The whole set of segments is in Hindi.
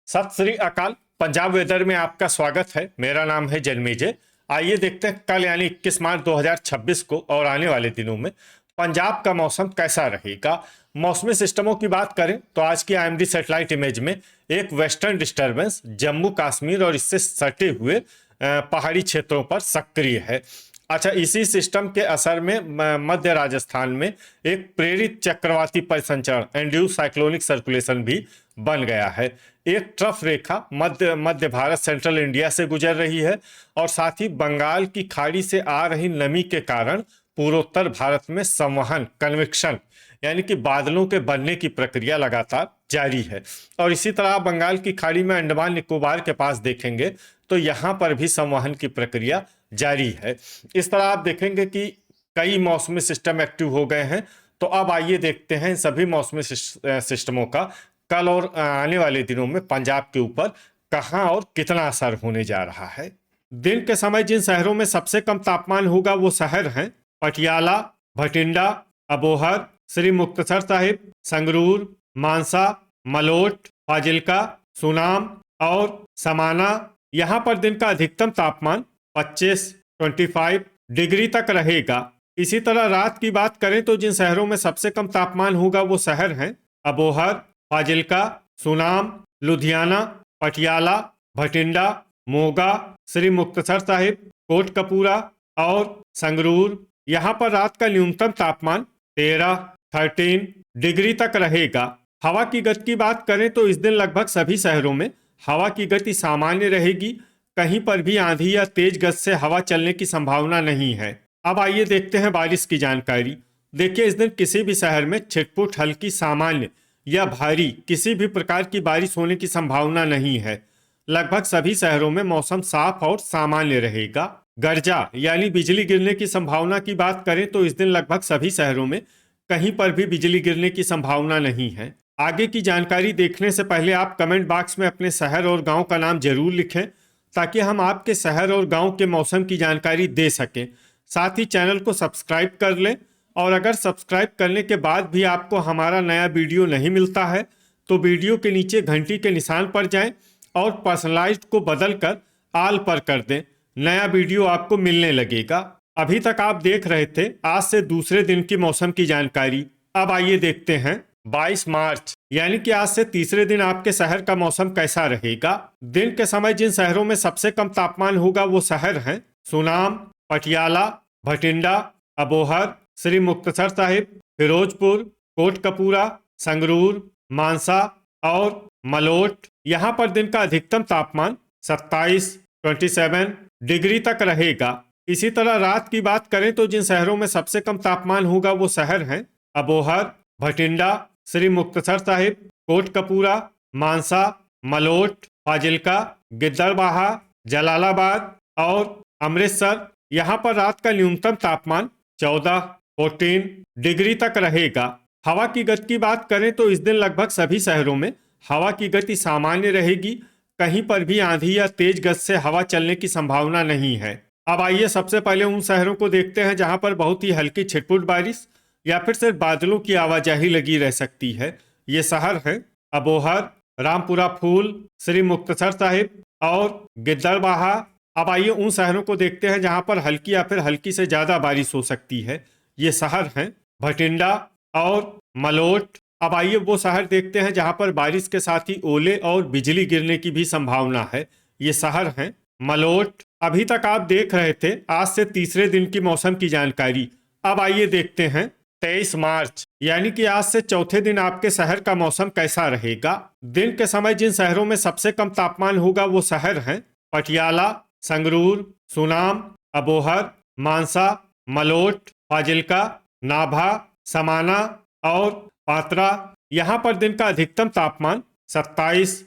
सत श्री अकाल। पंजाब वेदर में आपका स्वागत है। मेरा नाम है जन्मेजय। आइए देखते हैं कल यानी 21 मार्च 2026 को और आने वाले दिनों में पंजाब का मौसम कैसा रहेगा। मौसमी सिस्टमों की बात करें तो आज की आईएमडी सैटेलाइट इमेज में एक वेस्टर्न डिस्टर्बेंस जम्मू कश्मीर और इससे सटे हुए पहाड़ी क्षेत्रों पर सक्रिय है। अच्छा, इसी सिस्टम के असर में मध्य राजस्थान में एक प्रेरित चक्रवाती परिसंचरण एंड्यूस साइक्लोनिक सर्कुलेशन भी बन गया है। एक ट्रफ रेखा मध्य मध्य भारत सेंट्रल इंडिया से गुजर रही है और साथ ही बंगाल की खाड़ी से आ रही नमी के कारण पूर्वोत्तर भारत में संवहन कन्वेक्शन यानी कि बादलों के बनने की प्रक्रिया लगातार जारी है। और इसी तरह आप बंगाल की खाड़ी में अंडमान निकोबार के पास देखेंगे तो यहाँ पर भी संवहन की प्रक्रिया जारी है। इस तरह आप देखेंगे कि कई मौसमी सिस्टम एक्टिव हो गए हैं। तो अब आइए देखते हैं सभी मौसमी सिस्टमों का कल और आने वाले दिनों में पंजाब के ऊपर कहां और कितना असर होने जा रहा है। दिन के समय जिन शहरों में सबसे कम तापमान होगा वो शहर हैं पटियाला, भटिंडा, अबोहर, श्री मुक्तसर साहिब, संगरूर, मानसा, मलोट, फाजिल्का, सुनाम और समाना। यहाँ पर दिन का अधिकतम तापमान 25 डिग्री तक रहेगा। इसी तरह रात की बात करें तो जिन शहरों में सबसे कम तापमान होगा वो शहर हैं अबोहर, फाजिल्का, सुनाम, लुधियाना, पटियाला, भटिंडा, मोगा, श्री मुक्तसर साहिब, कोटकपूरा और संगरूर। यहाँ पर रात का न्यूनतम तापमान 13 डिग्री तक रहेगा। हवा की गति की बात करें तो इस दिन लगभग सभी शहरों में हवा की गति सामान्य रहेगी। कहीं पर भी आंधी या तेज गति से हवा चलने की संभावना नहीं है। अब आइए देखते हैं बारिश की जानकारी। देखिए, इस दिन किसी भी शहर में छिटपुट हल्की सामान्य या भारी किसी भी प्रकार की बारिश होने की संभावना नहीं है। लगभग सभी शहरों में मौसम साफ और सामान्य रहेगा। गर्जा यानी बिजली गिरने की संभावना की बात करें तो इस दिन लगभग सभी शहरों में कहीं पर भी बिजली गिरने की संभावना नहीं है। आगे की जानकारी देखने से पहले आप कमेंट बॉक्स में अपने शहर और गांव का नाम जरूर लिखें ताकि हम आपके शहर और गांव के मौसम की जानकारी दे सकें। साथ ही चैनल को सब्सक्राइब कर लें और अगर सब्सक्राइब करने के बाद भी आपको हमारा नया वीडियो नहीं मिलता है तो वीडियो के नीचे घंटी के निशान पर जाएं और पर्सनलाइज्ड को बदलकर आल पर कर दें। नया वीडियो आपको मिलने लगेगा। अभी तक आप देख रहे थे आज से दूसरे दिन की मौसम की जानकारी। अब आइए देखते हैं 22 मार्च यानी कि आज से तीसरे दिन आपके शहर का मौसम कैसा रहेगा। दिन के समय जिन शहरों में सबसे कम तापमान होगा वो शहर हैं सुनाम, पटियाला, भटिंडा, अबोहर, श्री मुक्तसर साहिब, फिरोजपुर, कोटकपूरा, संगरूर, मानसा और मलोट। यहाँ पर दिन का अधिकतम तापमान 27 डिग्री तक रहेगा। इसी तरह रात की बात करें तो जिन शहरों में सबसे कम तापमान होगा वो शहर हैं अबोहर, भटिंडा, श्री मुक्तसर साहिब, कोटकपूरा, मानसा, मलोट, फाजिल्का, गिद्दड़बाहा, जलालाबाद और अमृतसर। यहाँ पर रात का न्यूनतम तापमान 14 डिग्री तक रहेगा। हवा की गति की बात करें तो इस दिन लगभग सभी शहरों में हवा की गति सामान्य रहेगी। कहीं पर भी आंधी या तेज गति से हवा चलने की संभावना नहीं है। अब आइए सबसे पहले उन शहरों को देखते हैं जहां पर बहुत ही हल्की छिटपुट बारिश या फिर सिर्फ बादलों की आवाजाही लगी रह सकती है। ये शहर हैं अबोहर, रामपुरा फूल, श्री मुक्तसर साहिब और गिद्दड़बाहा। अब आइए उन शहरों को देखते हैं जहां पर हल्की या फिर हल्की से ज्यादा बारिश हो सकती है। ये शहर हैं भटिंडा और मलोट। अब आइए वो शहर देखते हैं जहां पर बारिश के साथ ही ओले और बिजली गिरने की भी संभावना है। ये शहर हैं मलोट। अभी तक आप देख रहे थे आज से तीसरे दिन की मौसम की जानकारी। अब आइए देखते हैं 23 मार्च यानी कि आज से चौथे दिन आपके शहर का मौसम कैसा रहेगा। दिन के समय जिन शहरों में सबसे कम तापमान होगा वो शहर हैं पटियाला, संगरूर, सुनाम, अबोहर, मानसा, मलोट, फाजिल्का, नाभा, समाना और पात्रा। यहाँ पर दिन का अधिकतम तापमान 27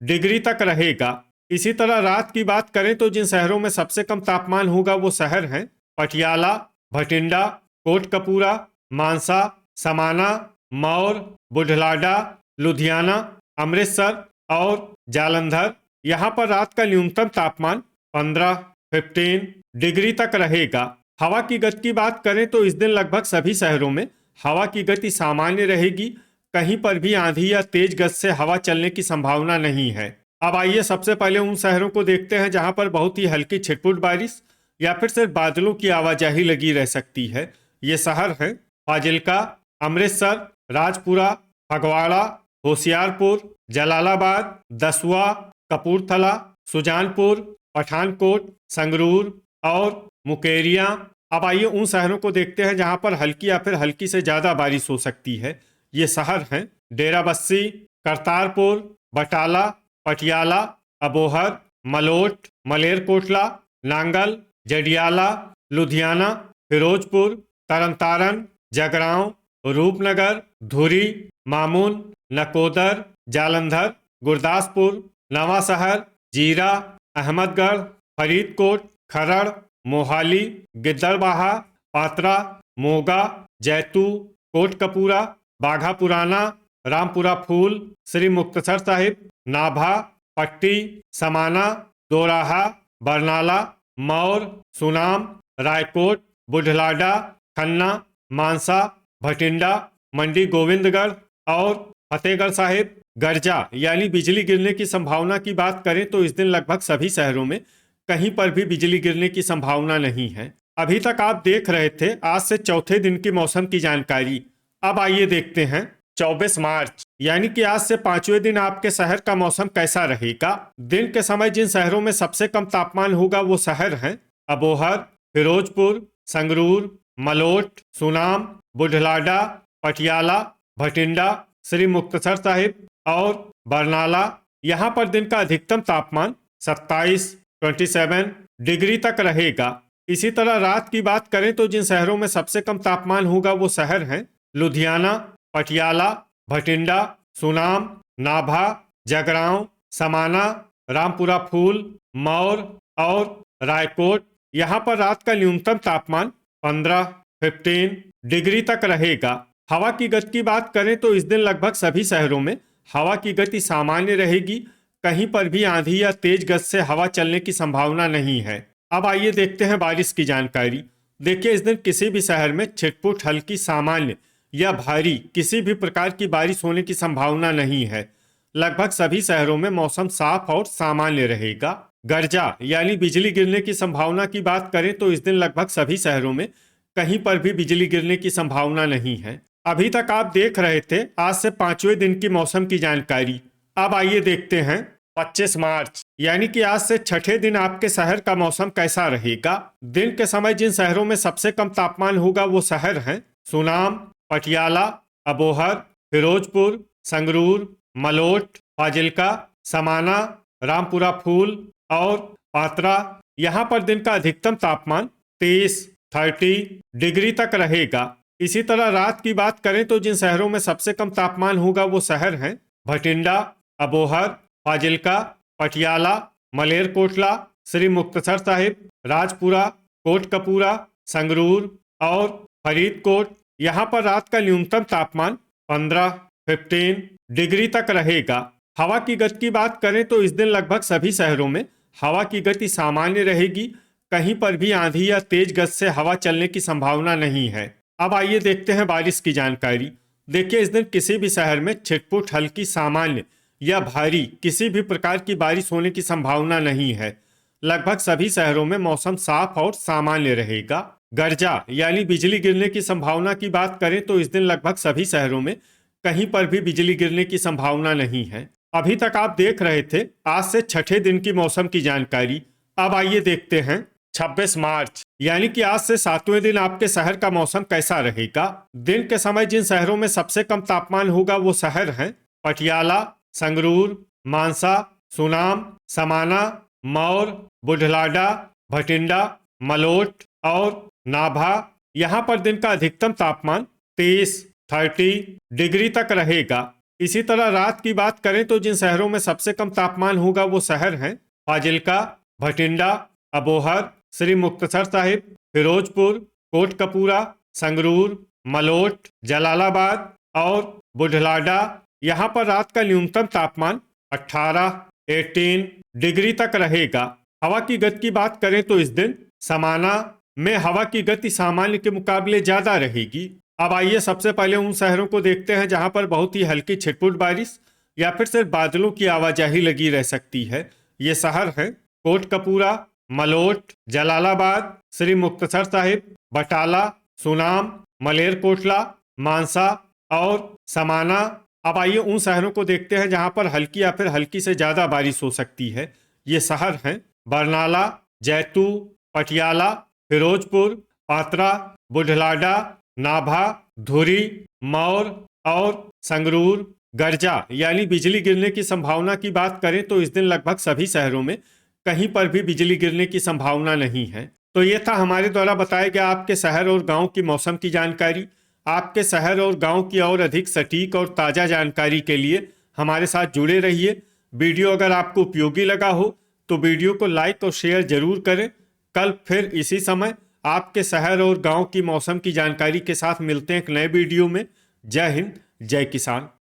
डिग्री तक रहेगा। इसी तरह रात की बात करें तो जिन शहरों में सबसे कम तापमान होगा वो शहर हैं पटियाला, भटिंडा, कोटकपूरा, मानसा, समाना, मौर, बुढलाडा, लुधियाना, अमृतसर और जालंधर। यहाँ पर रात का न्यूनतम तापमान 15 डिग्री तक रहेगा। हवा की गति की बात करें तो इस दिन लगभग सभी शहरों में हवा की गति सामान्य रहेगी। कहीं पर भी आंधी या तेज गति से हवा चलने की संभावना नहीं है। अब आइए सबसे पहले उन शहरों को देखते हैं जहां पर बहुत ही हल्की छिटपुट बारिश या फिर सिर्फ बादलों की आवाजाही लगी रह सकती है। ये शहर हैं फाजिल्का, अमृतसर, राजपुरा, फगवाड़ा, होशियारपुर, जलालाबाद, दसुआ, कपूरथला, सुजानपुर, पठानकोट, संगरूर और मुकेरिया। अब आइए उन शहरों को देखते हैं जहां पर हल्की या फिर हल्की से ज्यादा बारिश हो सकती है। ये शहर हैं डेराबस्सी, करतारपुर, बटाला, पटियाला, अबोहर, मलोट, मलेरकोटला, नांगल, जडियाला, लुधियाना, फिरोजपुर, तरनतारन, जगरांव, रूपनगर, धुरी, मामून, नकोदर, जालंधर, गुरदासपुर, नवांशहर, जीरा, अहमदगढ़, फरीदकोट, खरड़, मोहाली, गिद्दड़बाहा, पात्रा, मोगा, जैतू, कोटकपूरा, बाघा पुराना, रामपुरा फूल, श्री मुक्तसर साहिब, नाभा, पट्टी, समाना, दोराहा, बरनाला, मौर, सुनाम, रायकोट, बुढ़लाडा, खन्ना, मानसा, भटिंडा, मंडी गोविंदगढ़ और फतेहगढ़ साहिब। गर्जा यानी बिजली गिरने की संभावना की बात करें तो इस दिन लगभग सभी शहरों में कहीं पर भी बिजली गिरने की संभावना नहीं है। अभी तक आप देख रहे थे आज से चौथे दिन की मौसम की जानकारी। अब आइए देखते हैं 24 मार्च यानी कि आज से पांचवें दिन आपके शहर का मौसम कैसा रहेगा। दिन के समय जिन शहरों में सबसे कम तापमान होगा वो शहर हैं अबोहर, फिरोजपुर, संगरूर, मलोट, सुनाम, बुढ़लाडा, पटियाला, भटिंडा, श्री मुक्तसर साहिब और बरनाला। यहाँ पर दिन का अधिकतम तापमान 27 डिग्री तक रहेगा। इसी तरह रात की बात करें तो जिन शहरों में सबसे कम तापमान होगा वो शहर हैं लुधियाना, पटियाला, भटिंडा, सुनाम, नाभा, जगरांव, समाना, रामपुरा फूल, मौर और रायकोट। यहाँ पर रात का न्यूनतम तापमान 15 डिग्री तक रहेगा। हवा की गति की बात करें तो इस दिन लगभग सभी शहरों में हवा की गति सामान्य रहेगी। कहीं पर भी आंधी या तेज गति से हवा चलने की संभावना नहीं है। अब आइए देखते हैं बारिश की जानकारी। देखिए इस दिन किसी भी शहर में छिटपुट हल्की सामान्य या भारी किसी भी प्रकार की बारिश होने की संभावना नहीं है। लगभग सभी शहरों में मौसम साफ और सामान्य रहेगा। गर्जा यानी बिजली गिरने की संभावना की बात करें तो इस दिन लगभग सभी शहरों में कहीं पर भी बिजली गिरने की संभावना नहीं है। अभी तक आप देख रहे थे आज से पांचवें दिन की मौसम की जानकारी। अब आइए देखते हैं 25 मार्च यानी कि आज से छठे दिन आपके शहर का मौसम कैसा रहेगा। दिन के समय जिन शहरों में सबसे कम तापमान होगा वो शहर हैं सुनाम, पटियाला, अबोहर, फिरोजपुर, संगरूर, मलोट, फाजिल्का, समाना, रामपुरा फूल और पात्रा। यहाँ पर दिन का अधिकतम तापमान 30 डिग्री तक रहेगा। इसी तरह रात की बात करें तो जिन शहरों में सबसे कम तापमान होगा वो शहर हैं भटिंडा, अबोहर, फाजिल्का, पटियाला, मलेरकोटला, श्री मुक्तसर साहिब, राजपुरा, कोटकपूरा, संगरूर और फरीदकोट। यहाँ पर रात का न्यूनतम तापमान 15 डिग्री तक रहेगा। हवा की गति की बात करें तो इस दिन लगभग सभी शहरों में हवा की गति सामान्य रहेगी। कहीं पर भी आंधी या तेज गति से हवा चलने की संभावना नहीं है। अब आइए देखते हैं बारिश की जानकारी। देखिए इस दिन किसी भी शहर में छिटपुट हल्की सामान्य या भारी किसी भी प्रकार की बारिश होने की संभावना नहीं है। लगभग सभी शहरों में मौसम साफ और सामान्य रहेगा। गर्जा यानी बिजली गिरने की संभावना की बात करें तो इस दिन लगभग सभी शहरों में कहीं पर भी बिजली गिरने की संभावना नहीं है। अभी तक आप देख रहे थे आज से छठे दिन की मौसम की जानकारी। अब आइए देखते हैं 26 मार्च यानी कि आज से सातवें दिन आपके शहर का मौसम कैसा रहेगा। दिन के समय जिन शहरों में सबसे कम तापमान होगा वो शहर हैं पटियाला, संगरूर, मानसा, सुनाम, समाना, मौर, बुढ़लाडा, भटिंडा, मलोट और नाभा। यहाँ पर दिन का अधिकतम तापमान 30 डिग्री तक रहेगा। इसी तरह रात की बात करें तो जिन शहरों में सबसे कम तापमान होगा वो शहर हैं फाजिल्का, भटिंडा, अबोहर, श्री मुक्तसर साहिब, फिरोजपुर, कोटकपूरा, संगरूर, मलोट, जलालाबाद और बुढ़लाडा। यहाँ पर रात का न्यूनतम तापमान 18 डिग्री तक रहेगा। हवा की गति की बात करें तो इस दिन समाना में हवा की गति सामान्य के मुकाबले ज्यादा रहेगी। अब आइए सबसे पहले उन शहरों को देखते हैं जहां पर बहुत ही हल्की छिटपुट बारिश या फिर सिर्फ बादलों की आवाजाही लगी रह सकती है। ये शहर हैं कोटकपूरा, मलोट, जलालाबाद, श्री मुक्तसर साहिब, बटाला, सुनाम, मलेरकोटला, मानसा और समाना। अब आइए उन शहरों को देखते हैं जहां पर हल्की या फिर हल्की से ज्यादा बारिश हो सकती है। ये शहर हैं बरनाला, जैतू, पटियाला, फिरोजपुर, पात्रा, बुढलाडा, नाभा, धुरी, मौर और संगरूर। गर्जा यानी बिजली गिरने की संभावना की बात करें तो इस दिन लगभग सभी शहरों में कहीं पर भी बिजली गिरने की संभावना नहीं है। तो ये था हमारे द्वारा बताया गया आपके शहर और गांव की मौसम की जानकारी। आपके शहर और गांव की और अधिक सटीक और ताज़ा जानकारी के लिए हमारे साथ जुड़े रहिए। वीडियो अगर आपको उपयोगी लगा हो तो वीडियो को लाइक और शेयर जरूर करें। कल फिर इसी समय आपके शहर और गांव की मौसम की जानकारी के साथ मिलते हैं एक नए वीडियो में। जय हिंद, जय किसान।